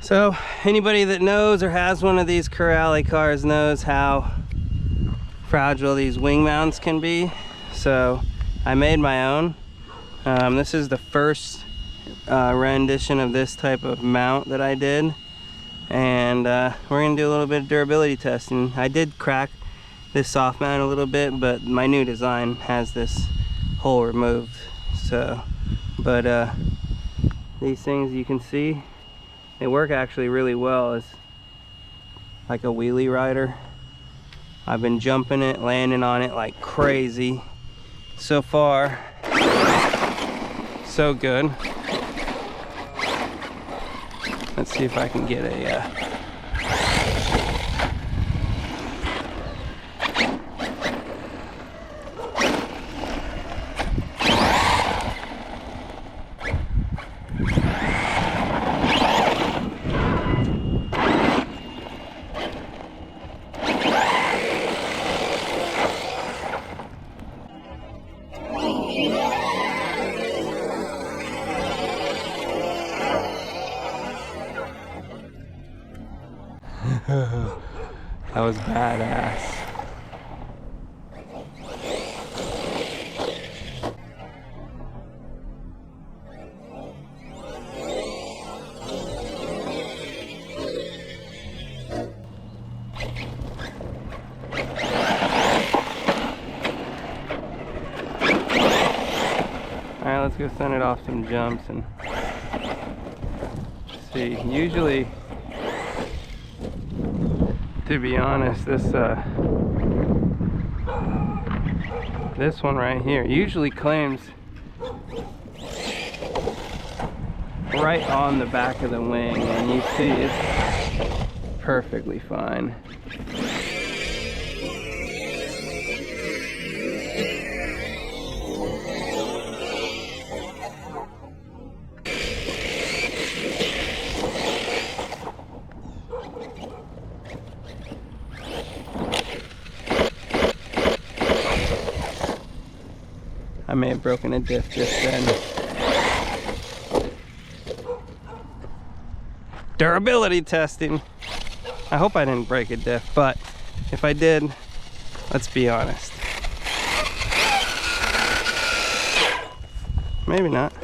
So anybody that knows or has one of these Corally cars knows how fragile these wing mounts can be. So I made my own. This is the first rendition of this type of mount that I did, and we're gonna do a little bit of durability testing. I did crack this soft mount a little bit, but my new design has this hole removed. So, but these things, you can see, they work actually really well as like a wheelie rider. I've been jumping it, landing on it like crazy. So far, so good. Let's see if I can get a that was badass. Alright, let's go send it off some jumps and see. Usually, to be honest, this one right here usually claims right on the back of the wing, and you see it's perfectly fine. I may have broken a diff just then. Durability testing. I hope I didn't break a diff, but if I did, let's be honest. Maybe not.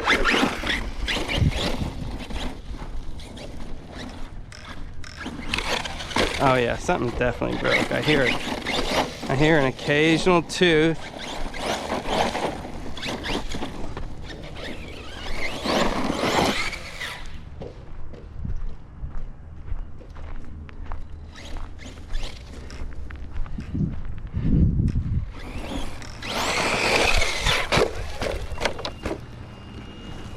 Oh yeah, something definitely broke. I hear an occasional tooth.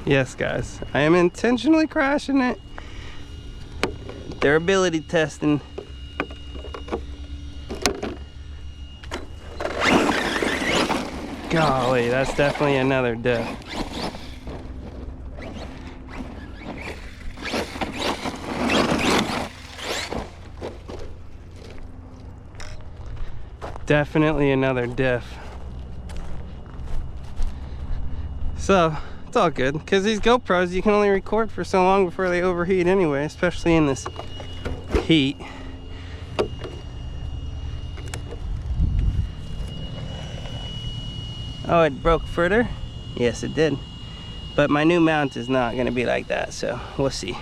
Yes, guys, I am intentionally crashing it. Durability testing. Golly, that's definitely another diff. Definitely another diff. So it's all good, because these GoPros, you can only record for so long before they overheat anyway, especially in this heat. Oh, it broke further? Yes, it did. But my new mount is not going to be like that, so we'll see.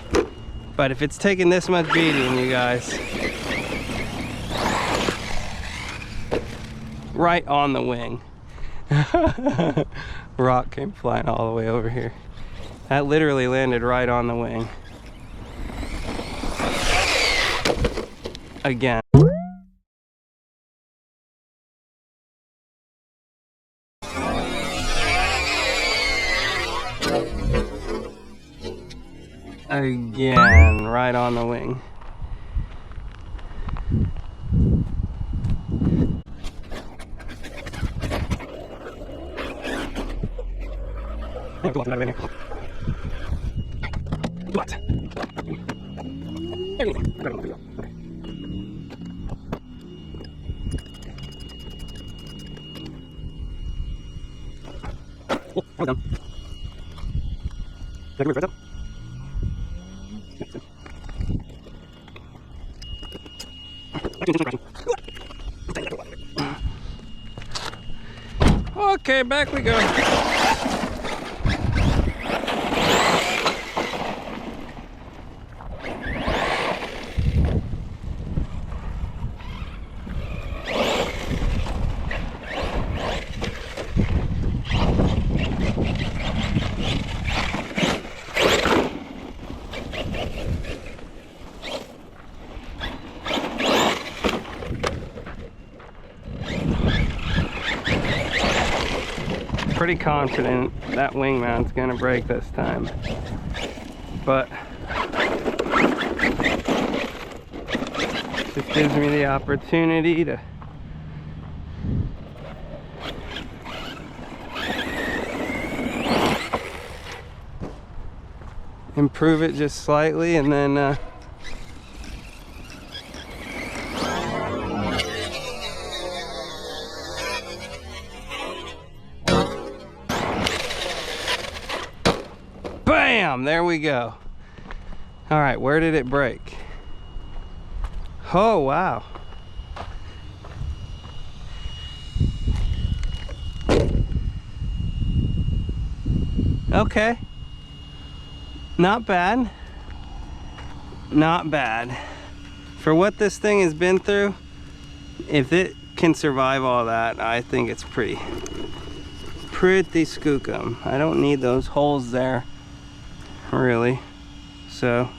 But if it's taking this much beating, you guys, right on the wing. Rock came flying all the way over here. That literally landed right on the wing. Again. Again, right on the wing. What? Oh, done. Did I give me a Okay, back we go. Pretty confident that wing mount's gonna break this time, but this gives me the opportunity to improve it just slightly, and then bam, there we go. All right, where did it break? Oh, wow. Okay. Not bad. Not bad. For what this thing has been through, if it can survive all that, I think it's pretty skookum. I don't need those holes there, really. So,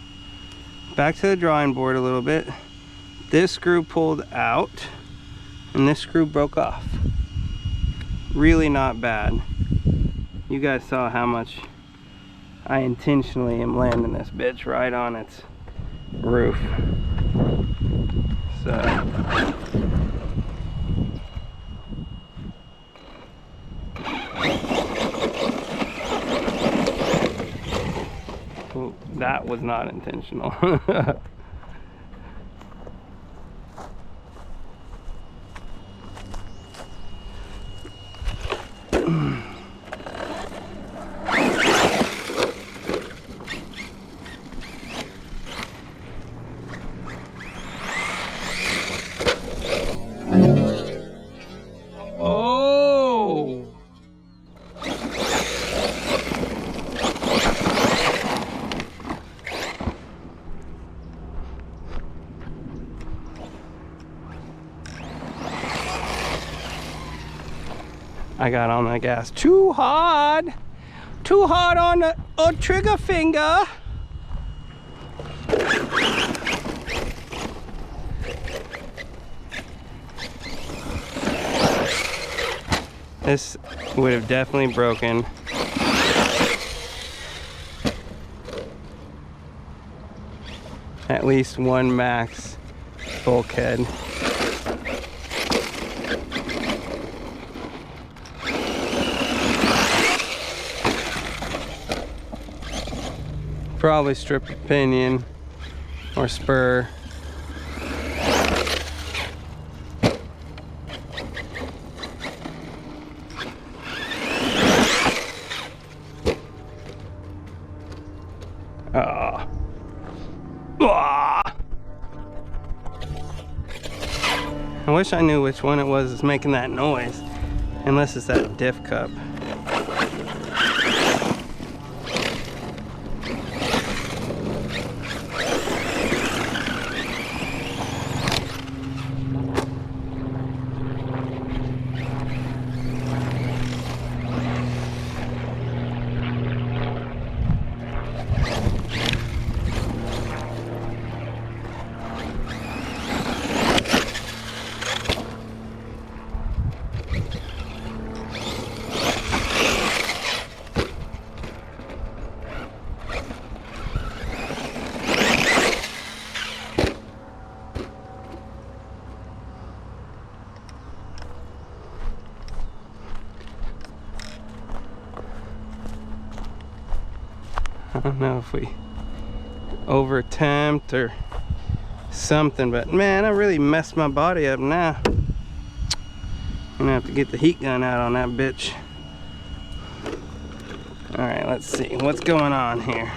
back to the drawing board a little bit. This screw pulled out, and this screw broke off. Really not bad. You guys saw how much I intentionally am landing this bitch right on its roof. So well, that was not intentional. I got on the gas too hard on the trigger finger. This would have definitely broken. At least one max bulkhead. Probably strip pinion or spur. Ah. I wish I knew which one it was that's making that noise, unless it's that diff cup. I don't know if we over temped or something, but man, I really messed my body up now. I'm gonna have to get the heat gun out on that bitch. All right, let's see what's going on here.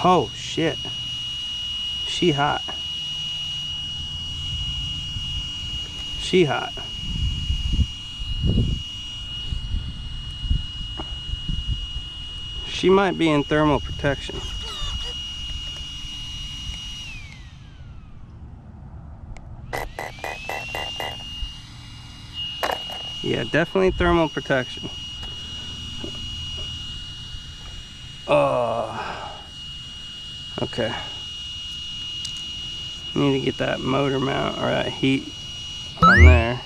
Oh shit. She hot. She hot. She might be in thermal protection. Yeah, definitely thermal protection. Oh. Okay. Need to get that motor mount or that heat on there.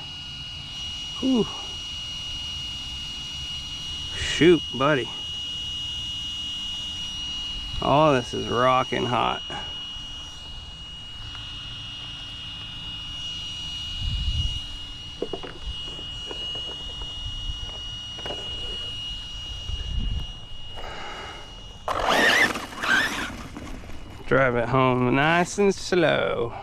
Whew. Shoot, buddy. Oh, this is rocking hot. Drive it home nice and slow.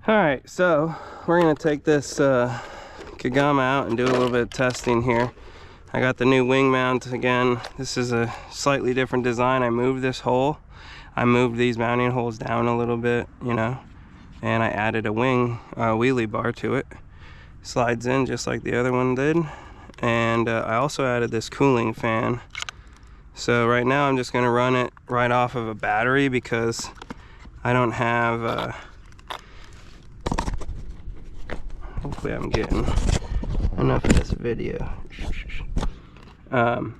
Alright, so we're going to take this Kagama out and do a little bit of testing here. I got the new wing mount again. This is a slightly different design. I moved this hole. I moved these mounting holes down a little bit, you know, and I added a wing wheelie bar to it. Slides in just like the other one did. And I also added this cooling fan. So right now I'm just going to run it right off of a battery because I don't have hopefully I'm getting enough of this video. I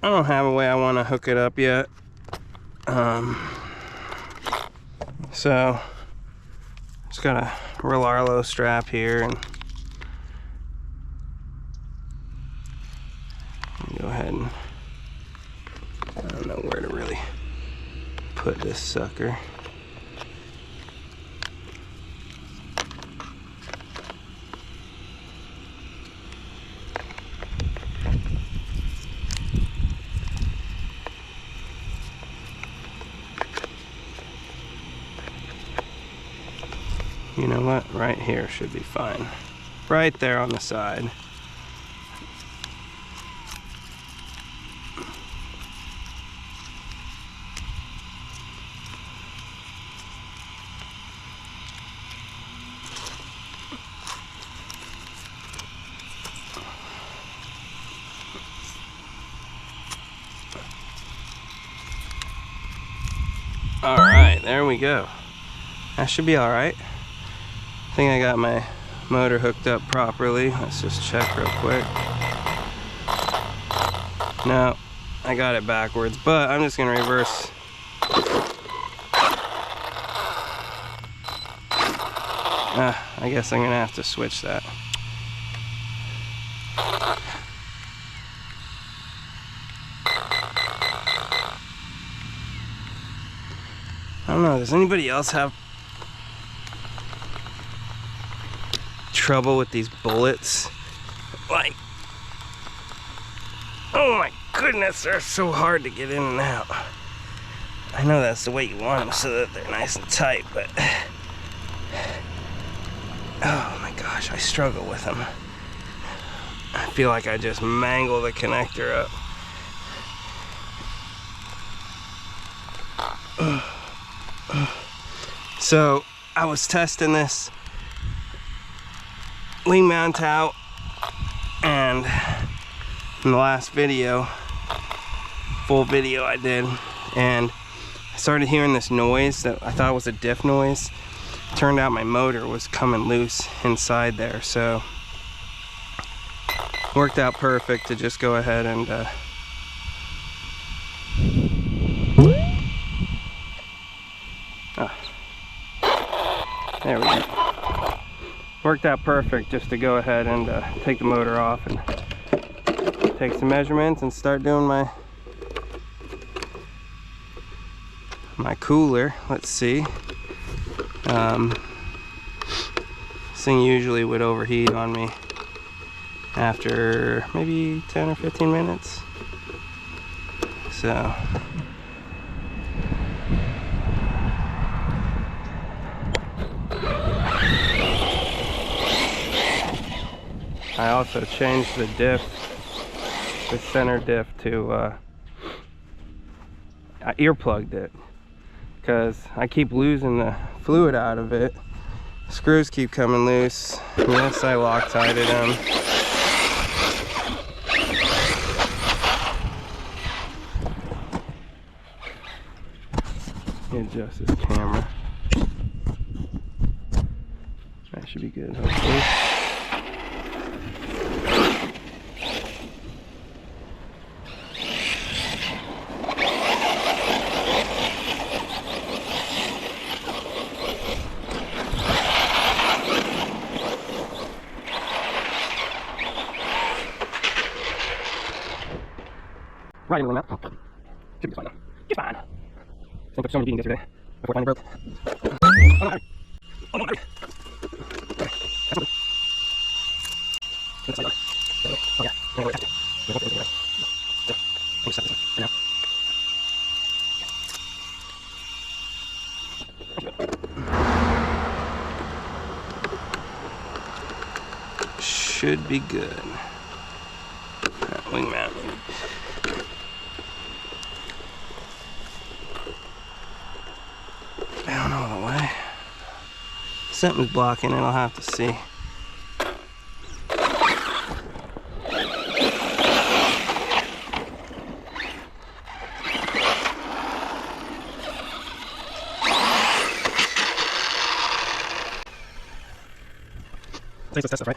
don't have a way I want to hook it up yet. So just got a real Arlo strap here and go ahead and I don't know where to really put this sucker. You know what? Right here should be fine. Right there on the side. All right, there we go. That should be all right. I think I got my motor hooked up properly. Let's just check real quick. No, I got it backwards, but I'm just gonna reverse. I guess I'm gonna have to switch that. I don't know, does anybody else have trouble with these bullets? Like, oh my goodness, they're so hard to get in and out. I know that's the way you want them so that they're nice and tight, but oh my gosh, I struggle with them. I feel like I just mangle the connector up. So I was testing this wing mount out, and in the last video, full video I did, and I started hearing this noise that I thought was a diff noise. Turned out my motor was coming loose inside there, so worked out perfect to just go ahead and there we go. Worked out perfect just to go ahead and take the motor off and take some measurements and start doing my cooler. Let's see. This thing usually would overheat on me after maybe 10 or 15 minutes. So I also changed the diff, the center diff to, I earplugged it because I keep losing the fluid out of it. Screws keep coming loose. Yes, I Loctited them. Adjust this camera. That should be good, hopefully. Right in the mouth. Should be fine now. Just fine. I took so many beatings yesterday before it finally broke. Oh no! Oh no! Okay. That's not good. Oh yeah. No, wait, I'm just for now. Should be good. That wing mount. Down all the way. Something's blocking it, I'll have to see. Let's test stuff, right?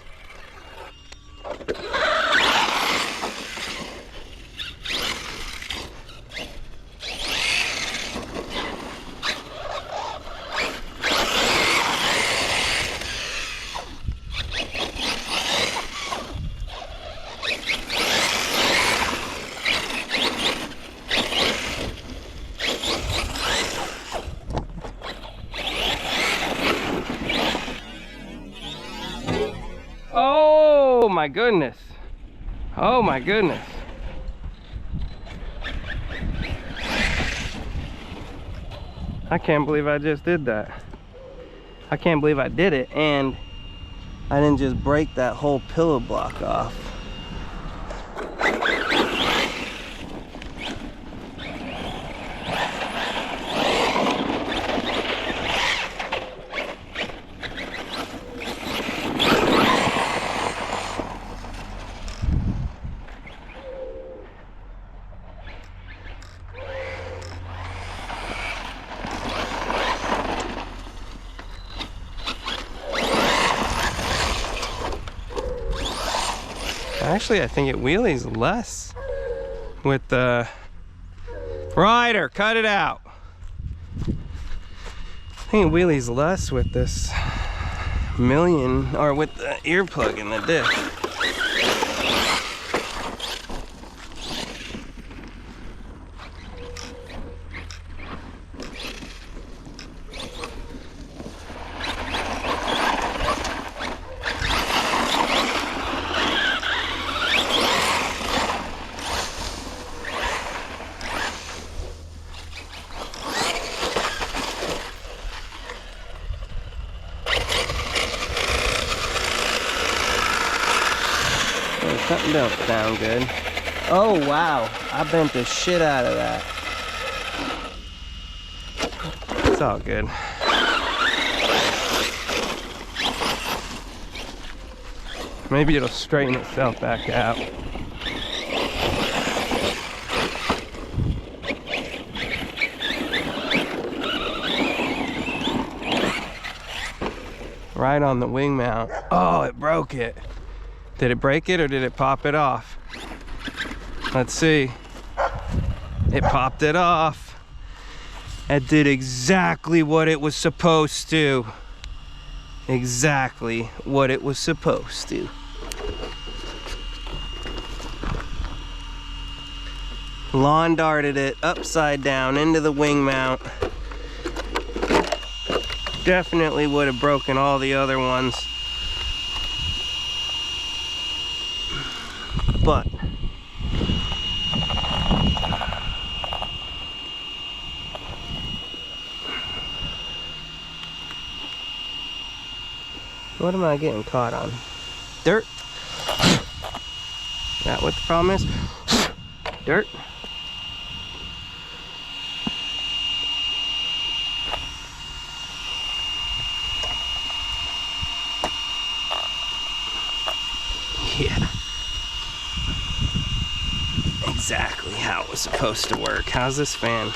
Oh my goodness. Oh my goodness. I can't believe I just did that. I can't believe I did it and I didn't just break that whole pillow block off. Actually, I think it wheelies less with the rider. Cut it out. I think it wheelies less with this million, or with the earplug in the diff. Something don't sound good. Oh wow, I bent the shit out of that. It's all good. Maybe it'll straighten itself back out. Right on the wing mount. Oh, it broke it. Did it break it or did it pop it off? Let's see. It popped it off. It did exactly what it was supposed to. Exactly what it was supposed to. Lawn darted it upside down into the wing mount. Definitely would have broken all the other ones. But what am I getting caught on? Dirt? that what the problem is? Dirt. Yeah. Exactly how it was supposed to work. How's this fan?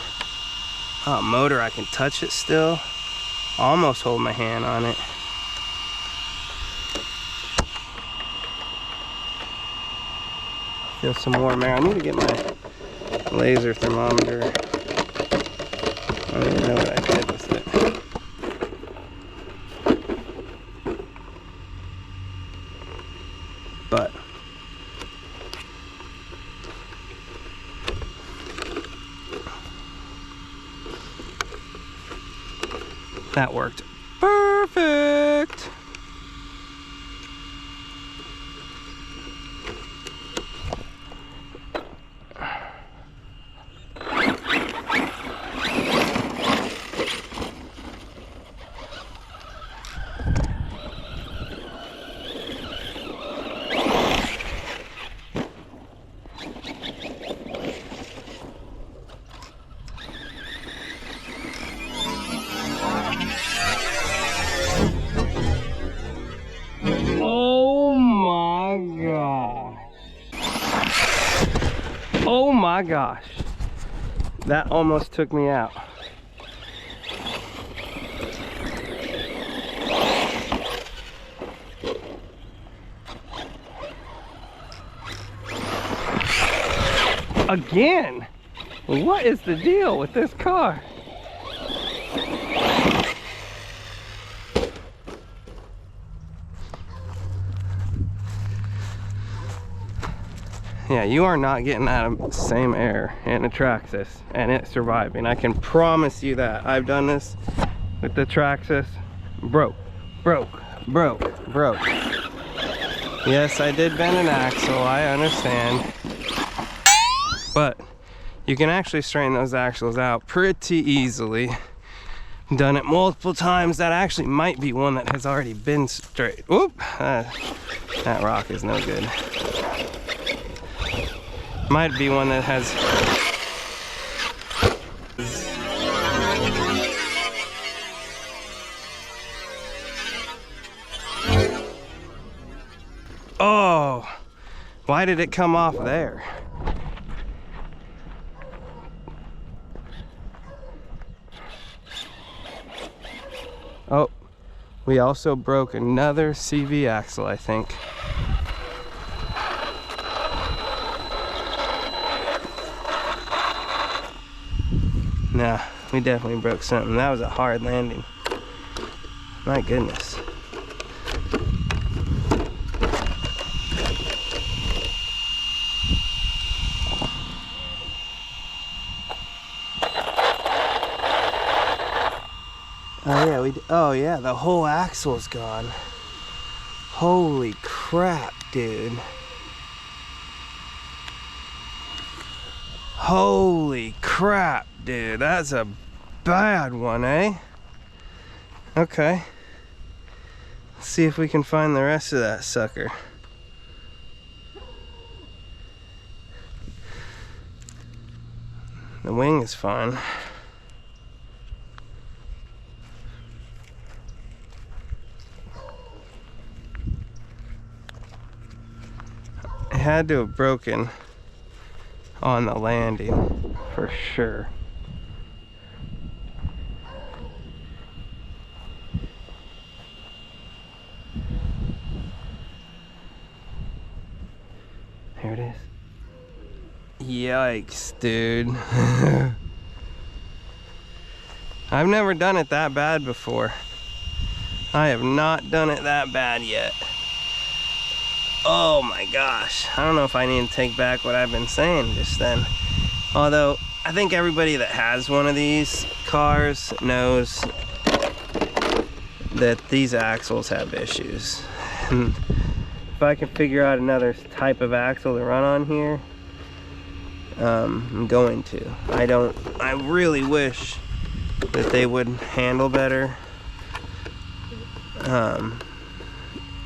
Oh, motor, I can touch it still. Almost hold my hand on it. Feel some warm air. I need to get my laser thermometer. I don't even know what I did with it. But that worked perfect. Oh my gosh. Oh my gosh. That almost took me out. Again? What is the deal with this car? Yeah, you are not getting that same air in a Traxxas and it surviving. I can promise you that. I've done this with the Traxxas. Broke. Yes, I did bend an axle, I understand. But you can actually straighten those axles out pretty easily. Done it multiple times. That actually might be one that has already been straight. Whoop! That rock is no good. Might be one that has... Oh! Why did it come off there? Oh, we also broke another CV axle, I think. Nah, we definitely broke something. That was a hard landing. My goodness. Oh yeah, oh yeah, the whole axle's gone. Holy crap, dude. Holy crap, dude. That's a bad one, eh? Okay. Let's see if we can find the rest of that sucker. The wing is fine. It had to have broken on the landing for sure. Here it is. Yikes, dude. I've never done it that bad before. I have not done it that bad yet. Oh my gosh. I don't know if I need to take back what I've been saying just then. Although, I think everybody that has one of these cars knows that these axles have issues. And if I can figure out another type of axle to run on here, I'm going to. I really wish that they would handle better.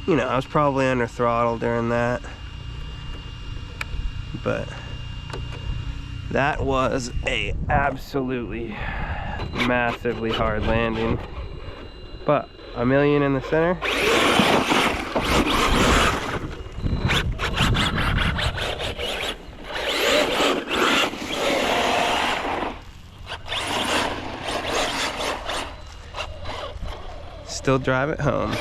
You know, I was probably under throttle during that. but that was a absolutely massively hard landing. But a million in the center. Still drive it home.